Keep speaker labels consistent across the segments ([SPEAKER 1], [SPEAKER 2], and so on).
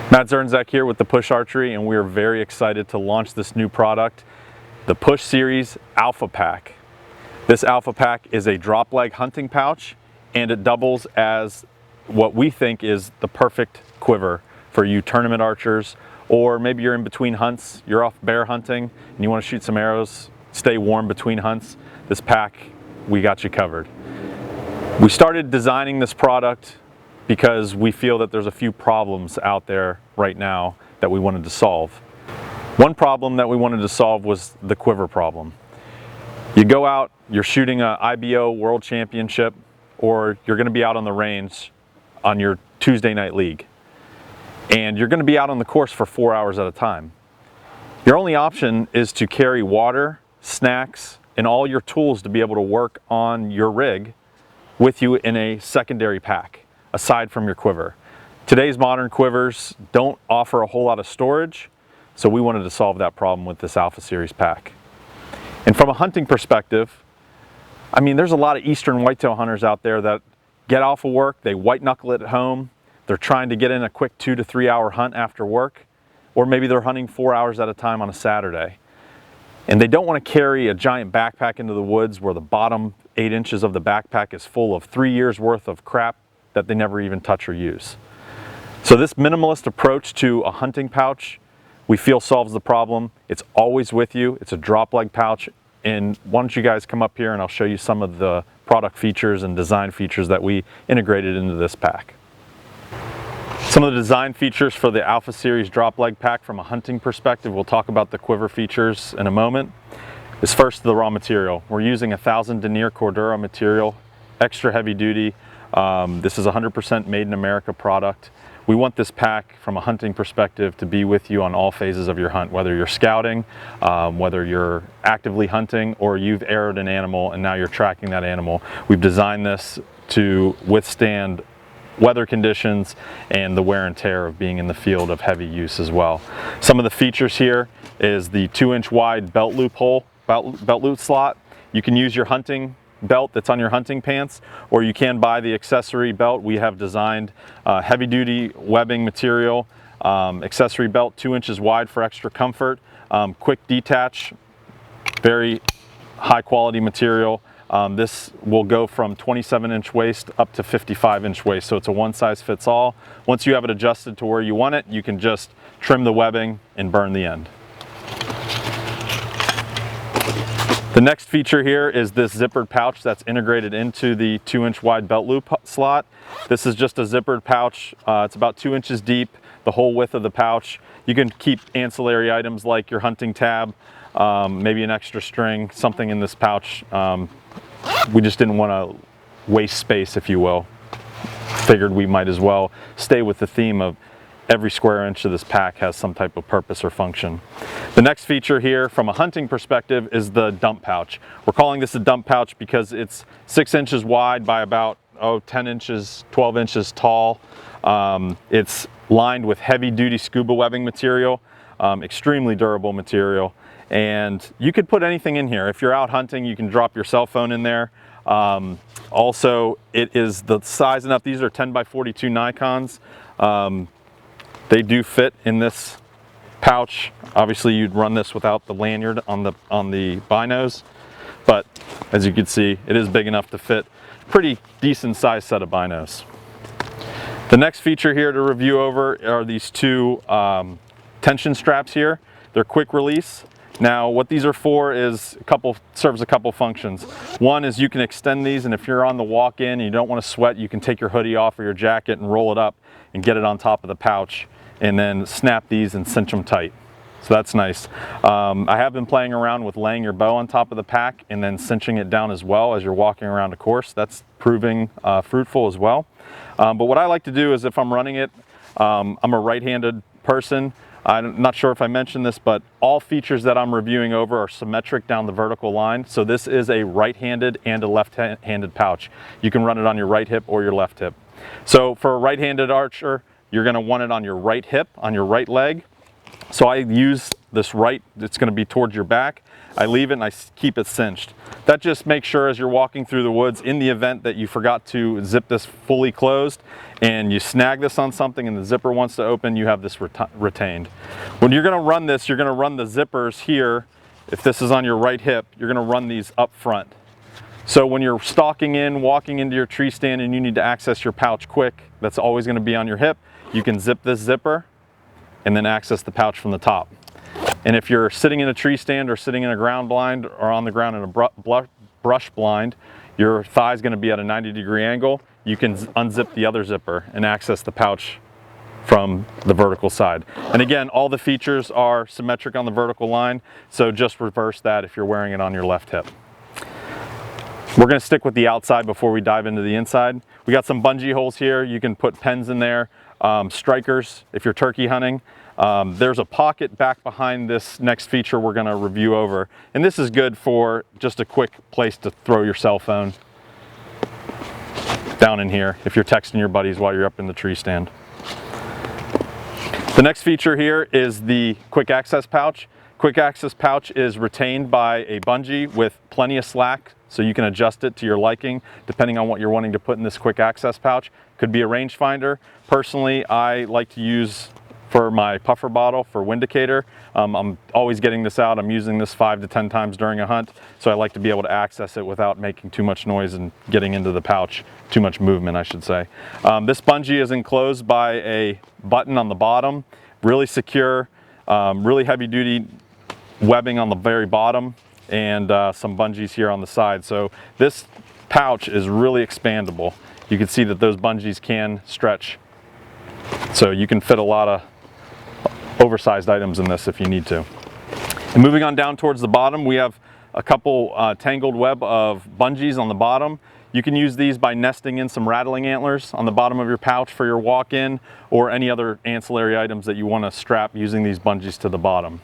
[SPEAKER 1] Matt Zernzak here with the Push Archery, and we are very excited to launch this new product, the Push Series Alpha Pack. This Alpha Pack is a drop leg hunting pouch, and it doubles as what we think is the perfect quiver for you tournament archers, or maybe you're in between hunts, you're off bear hunting and you want to shoot some arrows, stay warm between hunts. This pack, we got you covered. We started designing this product because we feel that there's a few problems out there right now that we wanted to solve. One problem that we wanted to solve was the quiver problem. You go out, you're shooting a IBO World Championship, or you're gonna be out on the range on your Tuesday night league. And you're gonna be out on the course for 4 hours at a time. Your only option is to carry water, snacks, and all your tools to be able to work on your rig with you in a secondary pack, aside from your quiver. Today's modern quivers don't offer a whole lot of storage, so we wanted to solve that problem with this Alpha Series pack. And from a hunting perspective, I mean, there's a lot of eastern whitetail hunters out there that get off of work, they white knuckle it at home, they're trying to get in a quick 2 to 3 hour hunt after work, or maybe they're hunting 4 hours at a time on a Saturday. And they don't want to carry a giant backpack into the woods where the bottom 8 inches of the backpack is full of 3 years worth of crap that they never even touch or use. So this minimalist approach to a hunting pouch, we feel solves the problem. It's always with you. It's a drop leg pouch. And why don't you guys come up here and I'll show you some of the product features and design features that we integrated into this pack. Some of the design features for the Alpha Series drop leg pack from a hunting perspective, we'll talk about the quiver features in a moment, is first the raw material. We're using 1000 denier Cordura material, extra heavy duty. This is 100% made in America product. We want this pack from a hunting perspective to be with you on all phases of your hunt, whether you're scouting, whether you're actively hunting, or you've arrowed an animal and now you're tracking that animal. We've designed this to withstand weather conditions and the wear and tear of being in the field of heavy use as well. Some of the features here is the 2-inch wide belt loop slot. You can use your hunting belt that's on your hunting pants, or you can buy the accessory belt. We have designed heavy duty webbing material, accessory belt 2 inches wide for extra comfort, quick detach, very high quality material. This will go from 27-inch waist up to 55-inch waist, so it's a one size fits all. Once you have it adjusted to where you want it, you can just trim the webbing and burn the end. The next feature here is this zippered pouch that's integrated into the 2-inch wide belt loop slot. This is just a zippered pouch. It's about 2 inches deep, the whole width of the pouch. You can keep ancillary items like your hunting tab, maybe an extra string, something in this pouch. We just didn't want to waste space, if you will. Figured we might as well stay with the theme of every square inch of this pack has some type of purpose or function. The next feature here from a hunting perspective is the dump pouch. We're calling this a dump pouch because it's 6 inches wide by about 10 inches, 12 inches tall. It's lined with heavy duty scuba webbing material, extremely durable material. And you could put anything in here. If you're out hunting, you can drop your cell phone in there. Also, it is the size enough. These are 10 by 42 Nikons. They do fit in this pouch. Obviously you'd run this without the lanyard on the binos, but as you can see, it is big enough to fit pretty decent sized set of binos. The next feature here to review over are these two tension straps here. They're quick release. Now what these are for is serves a couple functions. One is you can extend these, and if you're on the walk-in and you don't want to sweat, you can take your hoodie off or your jacket and roll it up and get it on top of the pouch, and then snap these and cinch them tight. So that's nice. I have been playing around with laying your bow on top of the pack and then cinching it down as well as you're walking around a course. That's proving fruitful as well. But what I like to do is if I'm running it, I'm a right-handed person. I'm not sure if I mentioned this, but all features that I'm reviewing over are symmetric down the vertical line. So this is a right-handed and a left-handed pouch. You can run it on your right hip or your left hip. So for a right-handed archer, you're going to want it on your right hip, on your right leg. So I use this right, it's going to be towards your back. I leave it and I keep it cinched. That just makes sure as you're walking through the woods, in the event that you forgot to zip this fully closed and you snag this on something and the zipper wants to open, you have this retained. When you're going to run this, you're going to run the zippers here. If this is on your right hip, you're going to run these up front. So when you're stalking in, walking into your tree stand and you need to access your pouch quick, that's always going to be on your hip. You can zip this zipper and then access the pouch from the top. And if you're sitting in a tree stand or sitting in a ground blind or on the ground in a brush blind, your thigh is going to be at a 90-degree angle. You can unzip the other zipper and access the pouch from the vertical side. And again, all the features are symmetric on the vertical line, so just reverse that if you're wearing it on your left hip. We're going to stick with the outside before we dive into the inside. We got some bungee holes here. You can put pens in there, strikers if you're turkey hunting. There's a pocket back behind this next feature we're going to review over. And this is good for just a quick place to throw your cell phone down in here if you're texting your buddies while you're up in the tree stand. The next feature here is the quick access pouch. Quick access pouch is retained by a bungee with plenty of slack, so you can adjust it to your liking depending on what you're wanting to put in this quick access pouch. Could be a rangefinder. Personally, I like to use for my puffer bottle for windicator. I'm always getting this out. I'm using this 5 to 10 times during a hunt, so I like to be able to access it without making too much noise and getting into the pouch, too much movement I should say. This bungee is enclosed by a button on the bottom, really secure, really heavy duty webbing on the very bottom, and some bungees here on the side. So this pouch is really expandable. You can see that those bungees can stretch, so you can fit a lot of oversized items in this if you need to. And moving on down towards the bottom, we have a couple tangled web of bungees on the bottom. You can use these by nesting in some rattling antlers on the bottom of your pouch for your walk-in or any other ancillary items that you want to strap using these bungees to the bottom.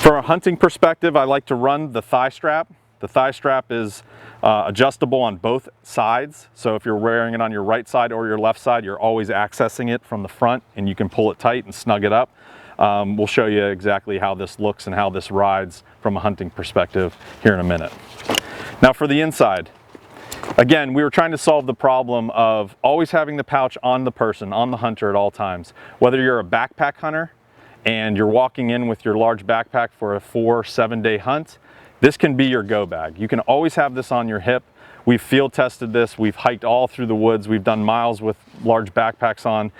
[SPEAKER 1] For a hunting perspective, I like to run the thigh strap. The thigh strap is adjustable on both sides, so if you're wearing it on your right side or your left side, you're always accessing it from the front and you can pull it tight and snug it up. We'll show you exactly how this looks and how this rides from a hunting perspective here in a minute. Now for the inside, again, we were trying to solve the problem of always having the pouch on the person, on the hunter at all times. Whether you're a backpack hunter and you're walking in with your large backpack for a 4-7 day hunt, this can be your go bag. You can always have this on your hip. We've field tested this. We've hiked all through the woods. We've done miles with large backpacks on.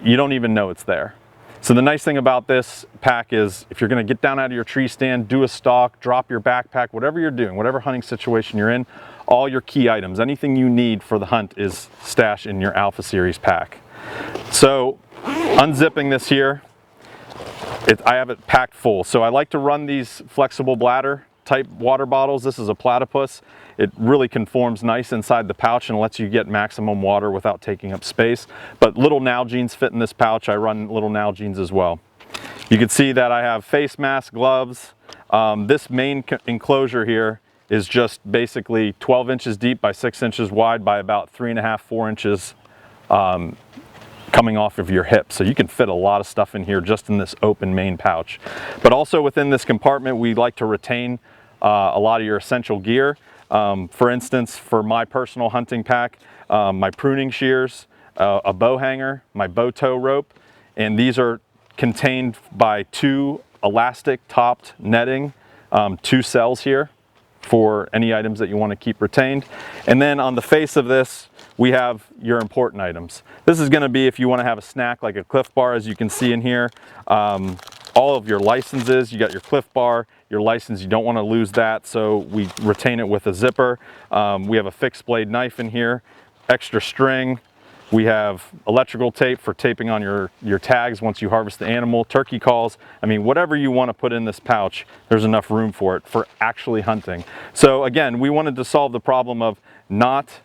[SPEAKER 1] You don't even know it's there. So the nice thing about this pack is if you're going to get down out of your tree stand, do a stalk, drop your backpack, whatever you're doing, whatever hunting situation you're in, all your key items, anything you need for the hunt is stashed in your Alpha Series pack. So unzipping this here, I have it packed full. So I like to run these flexible bladder type water bottles. This is a platypus. It really conforms nice inside the pouch and lets you get maximum water without taking up space. But little Nalgene's fit in this pouch. I run little Nalgene's as well. You can see that I have face mask, gloves. This main enclosure here is just basically 12 inches deep by 6 inches wide by about 3.5, 4 inches coming off of your hip. So you can fit a lot of stuff in here just in this open main pouch. But also within this compartment, we like to retain a lot of your essential gear. For instance, for my personal hunting pack, my pruning shears, a bow hanger, my bow tow rope, and these are contained by 2 elastic topped netting, 2 cells here for any items that you want to keep retained. And then on the face of this, we have your important items. This is going to be if you want to have a snack like a Cliff Bar, as you can see in here. All of your licenses, you got your Cliff Bar, your license, you don't want to lose that, so we retain it with a zipper. We have a fixed blade knife in here, extra string. We have electrical tape for taping on your tags once you harvest the animal, turkey calls. I mean, whatever you want to put in this pouch, there's enough room for it for actually hunting. So again, we wanted to solve the problem of not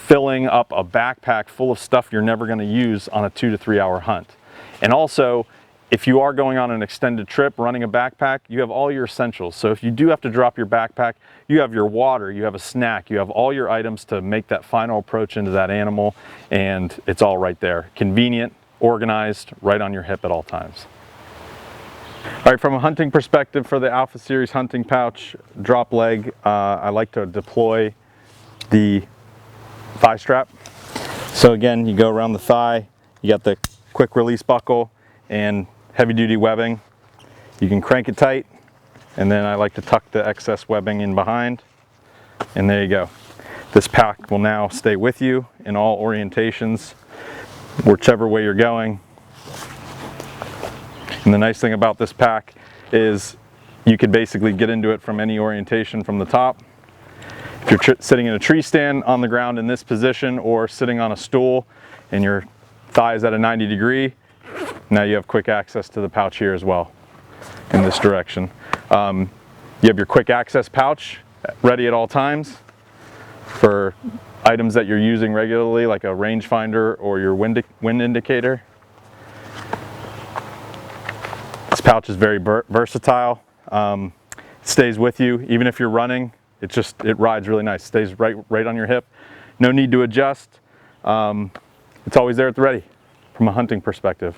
[SPEAKER 1] filling up a backpack full of stuff you're never going to use on a 2 to 3 hour hunt. And also, if you are going on an extended trip running a backpack, you have all your essentials. So if you do have to drop your backpack, you have your water, you have a snack, you have all your items to make that final approach into that animal, and it's all right there. Convenient, organized, right on your hip at all times. All right, from a hunting perspective for the Alpha Series hunting pouch drop leg, I like to deploy the thigh strap. So again, you go around the thigh, you got the quick release buckle and heavy duty webbing. You can crank it tight, and then I like to tuck the excess webbing in behind, and there you go. This pack will now stay with you in all orientations, whichever way you're going. And the nice thing about this pack is you could basically get into it from any orientation from the top. If you're sitting in a tree stand on the ground in this position, or sitting on a stool and your thigh is at a 90 degree, now you have quick access to the pouch here as well in this direction. You have your quick access pouch ready at all times for items that you're using regularly, like a rangefinder or your wind indicator. This pouch is very versatile. It stays with you even if you're running. It rides really nice. Stays right on your hip. No need to adjust. It's always there at the ready from a hunting perspective.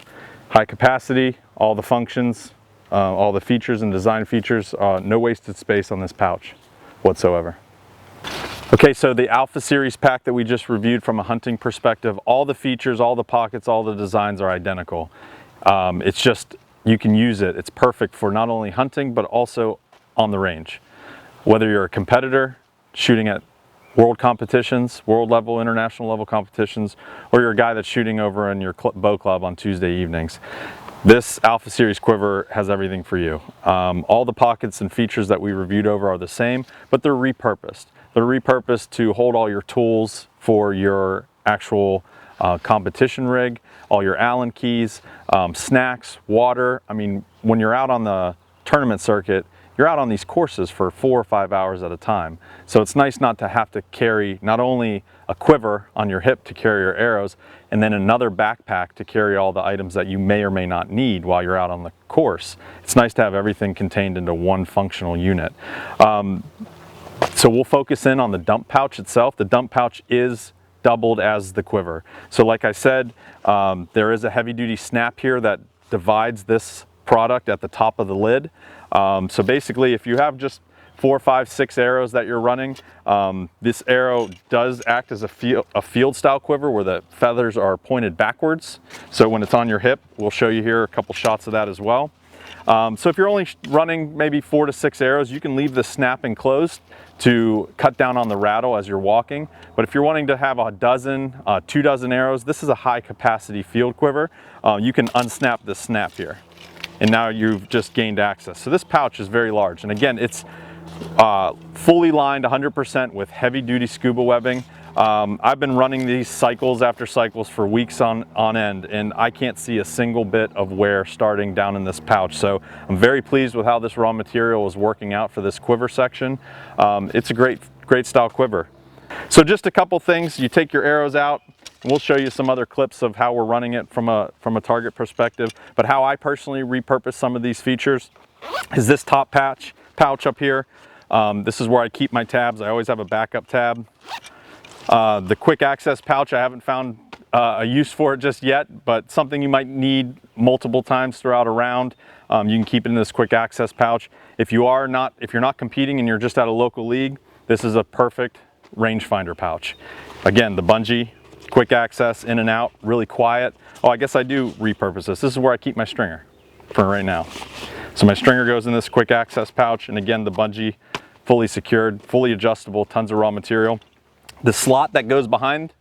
[SPEAKER 1] High capacity, all the functions, all the features and design features, no wasted space on this pouch whatsoever. Okay, so the Alpha Series pack that we just reviewed from a hunting perspective, all the features, all the pockets, all the designs are identical. It's just, you can use it. It's perfect for not only hunting, but also on the range. Whether you're a competitor shooting at world competitions, world level, international level competitions, or you're a guy that's shooting over in your bow club on Tuesday evenings, this Alpha Series quiver has everything for you. All the pockets and features that we reviewed over are the same, but they're repurposed. They're repurposed to hold all your tools for your actual competition rig, all your Allen keys, snacks, water. I mean, when you're out on the tournament circuit, you're out on these courses for 4 or 5 hours at a time. So it's nice not to have to carry not only a quiver on your hip to carry your arrows, and then another backpack to carry all the items that you may or may not need while you're out on the course. It's nice to have everything contained into one functional unit. So we'll focus in on the dump pouch itself. The dump pouch is doubled as the quiver. So like I said, there is a heavy duty snap here that divides this product at the top of the lid. So basically, if you have just 4, 5, 6 arrows that you're running, this arrow does act as a field style quiver where the feathers are pointed backwards. So when it's on your hip, we'll show you here a couple shots of that as well. So if you're only running maybe 4 to 6 arrows, you can leave the snap enclosed to cut down on the rattle as you're walking. But if you're wanting to have a dozen, 2 dozen arrows, this is a high capacity field quiver. You can unsnap this snap here, and now you've just gained access. So this pouch is very large, and again, it's fully lined 100% with heavy duty scuba webbing. I've been running these cycles after cycles for weeks on end, and I can't see a single bit of wear starting down in this pouch. So I'm very pleased with how this raw material is working out for this quiver section. It's a great style quiver. So just a couple things. You take your arrows out, and we'll show you some other clips of how we're running it from a target perspective. But how I personally repurpose some of these features is this top pouch up here. This is where I keep my tabs. I always have a backup tab. The quick access pouch, I haven't found a use for it just yet, but something you might need multiple times throughout a round. You can keep it in this quick access pouch. If you're not competing and you're just at a local league, this is a perfect rangefinder pouch. Again, the bungee, quick access, in and out, really quiet. Oh, I guess I do repurpose this. This is where I keep my stringer for right now. So my stringer goes in this quick access pouch, and again, the bungee, fully secured, fully adjustable, tons of raw material. The slot that goes behind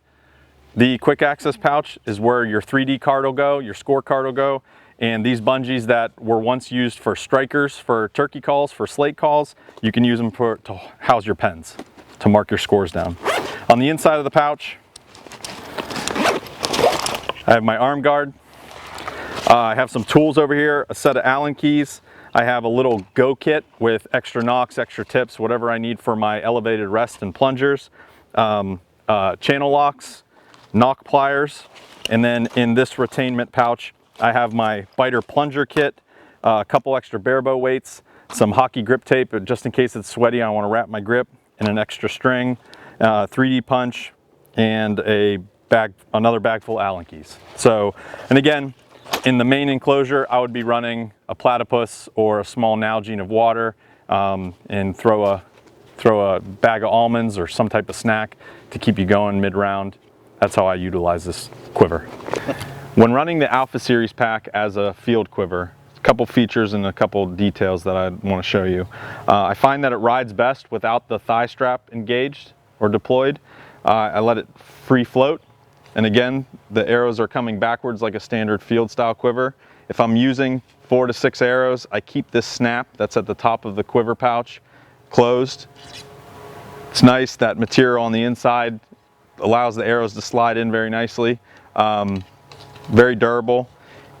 [SPEAKER 1] the quick access pouch is where your 3D card will go, your scorecard will go, and these bungees that were once used for strikers, for turkey calls, for slate calls, you can use them to house your pens, to mark your scores down. On the inside of the pouch, I have my arm guard. I have some tools over here, a set of Allen keys. I have a little go kit with extra nocks, extra tips, whatever I need for my elevated rest and plungers. channel locks, knock pliers, and then in this retainment pouch, I have my biter plunger kit, a couple extra bare bow weights, some hockey grip tape, just in case it's sweaty, I want to wrap my grip, and an extra string, 3D punch, and another bag full of Allen keys. So, and again, in the main enclosure, I would be running a platypus or a small Nalgene of water, and throw a bag of almonds or some type of snack to keep you going mid-round. That's how I utilize this quiver. When running the Alpha Series pack as a field quiver, a couple features and a couple details that I want to show you. I find that it rides best without the thigh strap engaged or deployed. I let it free float, and again, the arrows are coming backwards like a standard field style quiver. If I'm using 4 to 6 arrows, I keep this snap that's at the top of the quiver pouch closed. It's nice, that material on the inside allows the arrows to slide in very nicely. Very durable,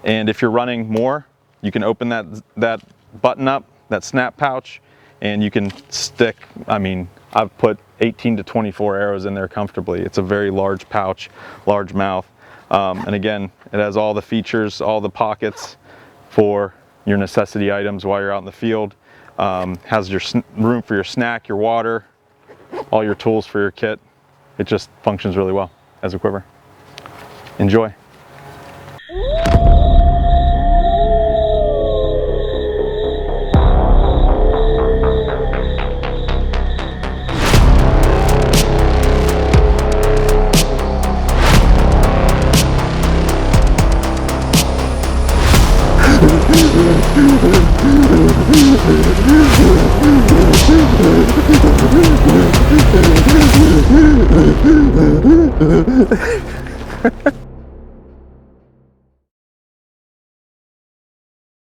[SPEAKER 1] and if you're running more, you can open that button up, that snap pouch, and you can stick, I mean, I've put 18 to 24 arrows in there comfortably. It's a very large pouch, large mouth, and again, it has all the features, all the pockets for your necessity items while you're out in the field. Has your room for your snack, your water, all your tools for your kit. It just functions really well as a quiver. Enjoy.